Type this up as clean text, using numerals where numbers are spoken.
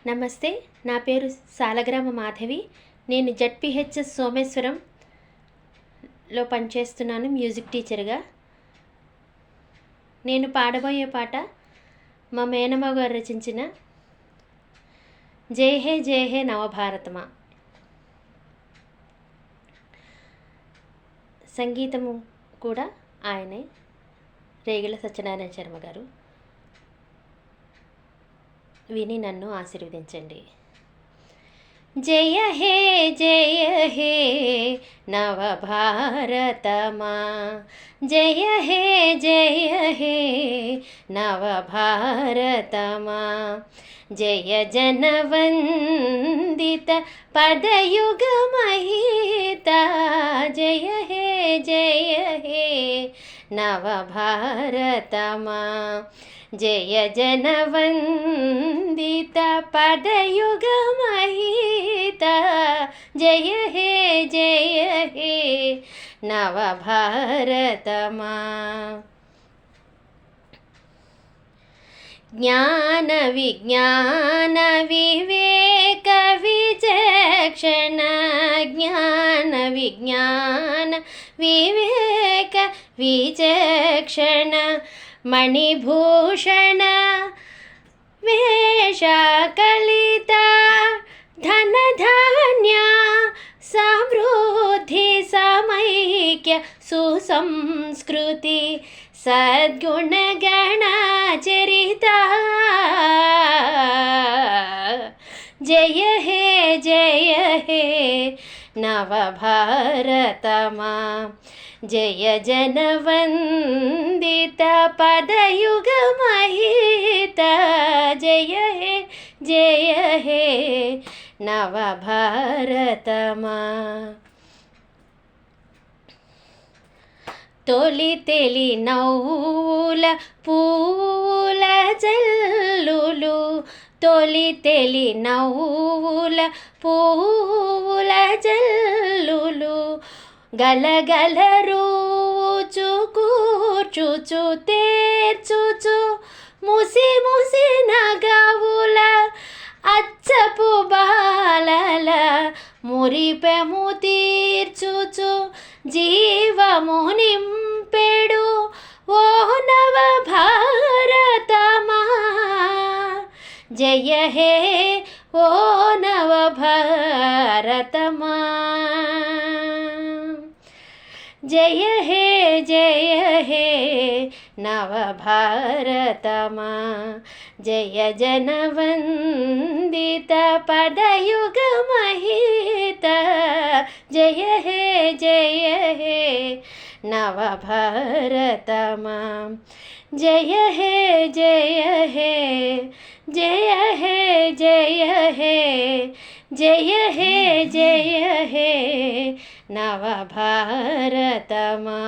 నమస్తే, నా పేరు సాలగ్రామ మాధవి. నేను జడ్పిహెచ్ఎస్ సోమేశ్వరంలో పనిచేస్తున్నాను మ్యూజిక్ టీచర్గా. నేను పాడబోయే పాట మా మేనమ్మ గారు రచించిన జై హే నవభారతమా. సంగీతము కూడా ఆయనే, రేగిళ్ళ సత్యనారాయణ శర్మ గారు. విని నన్ను ఆశీర్వదించండి. జయ హే నవభారతమా, జయ హే నవభారతమా, జయ జనవందిత పదయుగమహిత, జయ హే నవభారతమా, జయ జనవందిత పదయుగమహిత, జయ హే నవభారతమా. జ్ఞాన విజ్ఞాన వివేక విచక్షణ, జ్ఞాన విజ్ఞాన వివేక విచక్షణ, మణిభూషణ వేషకలిత, ధనధాన్య సమృద్ధి సమైక్య సుసంస్కృతి, సద్గుణగణ చరిత, జయ హే నవభారతమా, జయ జనవందిత పదయుగమహిత, జయ హే నవభారతమా. తొలి తెలి నవ్వుల పూల జల్లులు, తొలి తెలి నవ్వుల పూల జల్లులు, గలగల రూచు కూర్చుచు తేర్చుచు, ముసి ముసి నగవుల అచ్చపు బాలల మురిపెము తీర్చుచు, జీవము నింపెడు ఓ నవభారతమా, జయ హే ఓ నవభారతమా, జయ హే నవభారతమా, జయ జనవందిత పదయుగమహిత, జయ హే నవభారతమా, జయ హే జయ హే నవభారతమా.